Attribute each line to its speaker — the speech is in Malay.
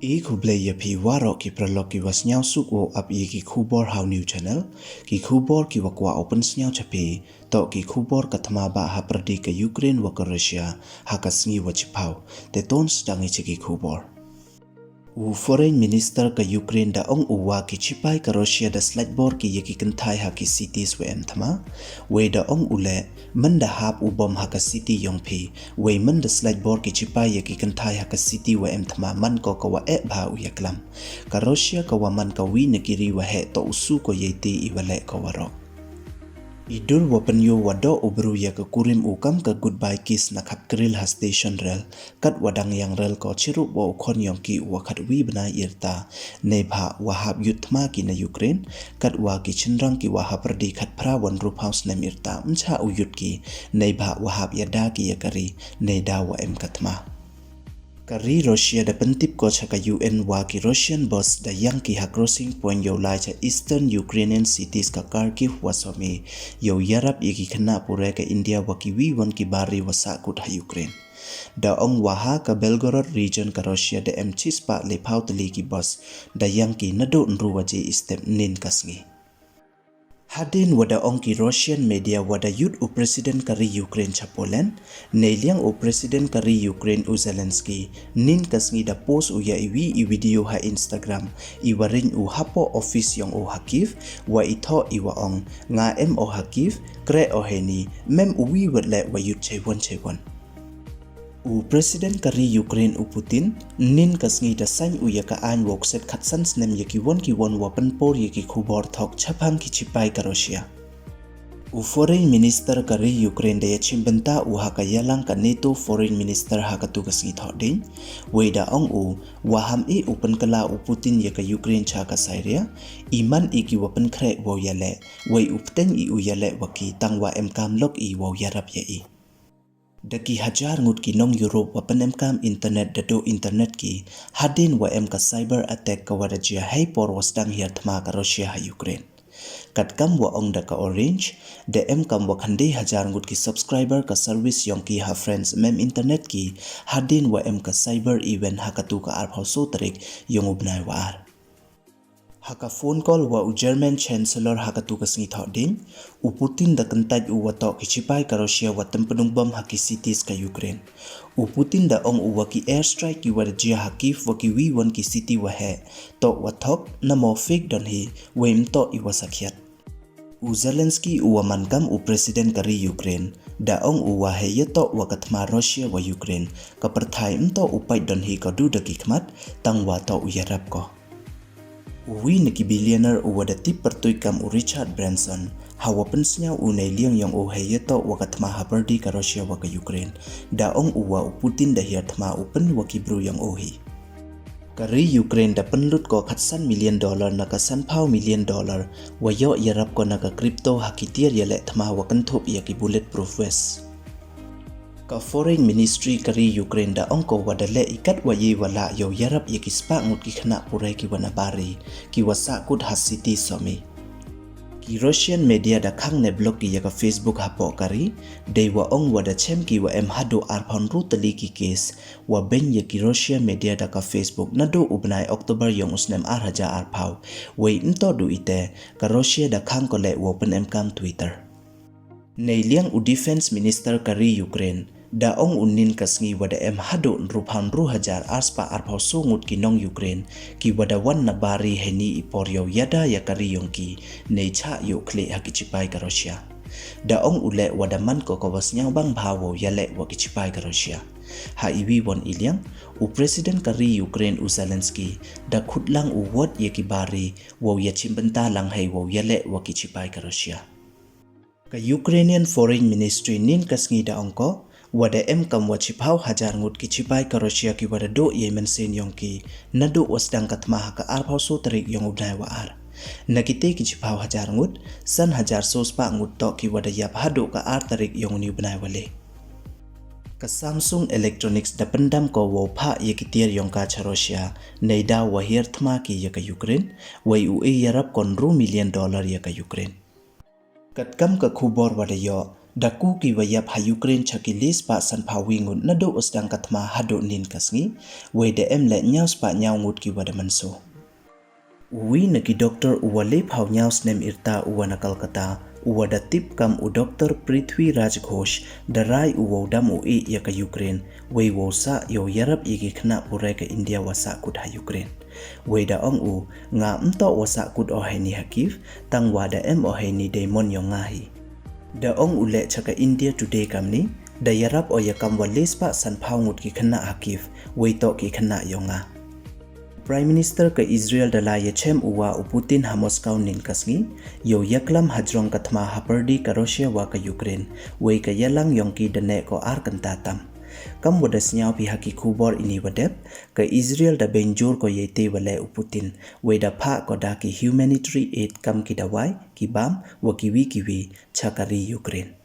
Speaker 1: E Khuble Yapi Waro ki pralog ki was nyao suk wo up ye ki Khubor how new channel ki Khubor ki wakwa open nyao chapi to ki Khubor ka thma ba ha pradi ka Ukraine wa ka Russia ha ka sngi wa Chiphaw te tons dangi chi ki Khubor u foreign minister ka Ukraine da ong uwa ki chipai ka Russia da slideboard ki ye ki kanthai ha ki cities we em thma we da ong ule man da hap u bom ha ka city Yong phi we man da slideboard ki chipai ye ki kanthai ha ka city we em thma man ko ka wa e bha u yaklam ka Russia ka wa man ka wi ne ki ri wa he to usu ko ye ti i wale ka waro Idur wapanyo wado ubru ya ke kurim ukam ke goodbye kiss na kap grill ha station rail kat wadang yang rail ko chiru wa ukon yong ki wakat wi bna irta nebha wahab yutma ki na Ukraine kat wa ki chinrang ki wahab perdi kat prawan roof house nem irta mcha uyut ki nebha wahab yada ki yakari neda wa em katma Kari Russia da pentip ko cha ka UN wa ki Russian bus da yang ki ha crossing point yo lai cha eastern Ukrainian cities ka Kharkiv wa somi yo yarap ye ki khana pure ka India wa ki wi won ki bari wa sa kut ha Ukraine da ong wa ha ka Belgorod region ka Russia da M6 le phautli ki bus da yang ki nado nru wa je step nin kasngi Hadin wada ongki Russian media wada yut u president kari Ukraine cha Poland, neliang u president kari Ukraine u Zelensky, nin kasngi da post u ya iwi i video ha Instagram, iwarin u hapo office yang u Kharkiv, wa itho iwa ong, nga em o Kharkiv, kre o heni, mem uwi wadle wa yut chewon. U president kari Ukraine u Putin nin kasngi da sain u yaka an wokset khatsan snem yaki won wapan por yaki Khubor thok chaphang ki chipai ka Russia u foreign minister kari Ukraine da yachim benta u haka yalang ka NATO foreign minister haka tu kasngi thodin weida ong u waham e upan kala u Putin yaka Ukraine cha ka Syria iman iki wapan khre wo yale wei upten i u yale waki tangwa em kam lok i wo yarap ye i Daki hajar ngut ki nong Europe wa panem kam internet dado internet ki hadin wa em ka cyber attack ka wada jia hai por wasdang hiar thma ka Russia ha Ukraine kat kam wa ong da ka orange de em kam wa khande hajar ngut ki subscriber ka service yong ki ha friends mem internet ki hadin wa em ka cyber event ha ka tu ka ar phauso tarik yong ubnai wa ar haka phone call wa u German chancellor haka tu kasngi thodin u Putin da kantaj u wato ki chipai ka Russia wa tampanung bom haki cities ka Ukraine u Putin da ong u wa ki airstrike ki wa jia Kharkiv wa ki wi won ki city wa he to wa thok na mo fake don hi wem to i wa sakhiat u Zelensky u wa mankam u president kari Ukraine da ong u wa he to wa kathma Russia wa Ukraine ka parthai to upai don hi ka du da ki khmat tang wa to u yarap ko Uwi neki billionaire u wada tip pertui kam u Richard Branson hawa pensnya u nailiang yang u heyeto wakatma haperdi ka Russia wa ka Ukraine da ong uwa u Putin da hiar thma u pen wa kibru yang ohi kari Ukraine da penlut ko $100 million na ka $100 million wa yo yarap ko na ka crypto hakitir yale thma wa kanthop ya ki bulletproof vest ka foreign ministry kari Ukraine da ongko wadale ikat wa ye wala yo yarap ye ki spa ngut ki khana pure ki wana bari ki wasa kut ha city somi ki Russian media da khang ne blog ki ya ka Facebook hapo kari de wa ong wada chem ki wa em hado arphon ru tali ki case wa ben ye ki Russian media da ka Facebook na do ubnai October yong usnem arhaja arphau we into du ite ka Russia da khang ko le open em kam Twitter Neiliang u defense minister kari Ukraine da ong unin kasngi wada em hado ruphan ru hajar arspa arphau sungut ki nong Ukraine ki wada wan na bari heni iporyo yada ya kari yongki nei cha yo kle hakichipai ka Russia da ong ule wada man ko kawasnya bang bhawo yale wa kichipai ka Russia ha iwi won iliang u president kari Ukraine u Zelensky da khutlang u wot ye ki bari wo ya chimbanta lang hai wo yale wa kichipai ka Russia ka Ukrainian foreign ministry nin kasngi da ongko wada em kam wa Chiphaw hajar ngut ki chipai ka Russia ki wada do Yemen sen yong ki nado wasdang katma ha ka ar phauso tarik yong ubnai wa ar nakite ki Chiphaw hajar ngut san hajar sos pa ngut to ki wada yap hado ka ar tarik yong ni ubnai wale ka Samsung Electronics da pendam ko wo pha ye ki tier yong ka cha Russia neida wa hier thma ki ya ka Ukraine wai u e yarap kon $1 million ya ka Ukraine Katkam ka Khubor wada yo Daku ki wayap ha Ukraine chaki lis pa san pa wingun na do usdang katma hado nin kasngi, we de le nyaus pa nyau ngut ki wada manso. Wi nagi doktor uwa lep hau nyaus nem irta uwa na Kolkata, uwa da tip kam u Dr. Prithvi Raj Ghosh, darai uwa udam u ya ka Ukraine, we wo sa yo yarap igi kena purai ka India wasa kud ha Ukraine. We da ong u, nga mto wasa kud ohe ni hakif, tang wada ohe ni daemon yo ngahi. Da ong ule chaka India Today kamni, da yarap o yakam walis pa san paungut ki kena hakif, we to ki kena yonga. Prime Minister ka Israel da la yachem uwa u Putin ha Moscow nin kasngi, yo yaklam hadrong katma haperdi ka Russia wa ka Ukraine, we ka yalang yongki da ne ko ar kantatam. Kam wada snyau pi haki Khubor ini wadep, ka Israel da benjur ko yete wale u Putin, we da pa ko da ki humanitarian aid kam ki dawai, ki bam, wa kiwi chakari Ukraine.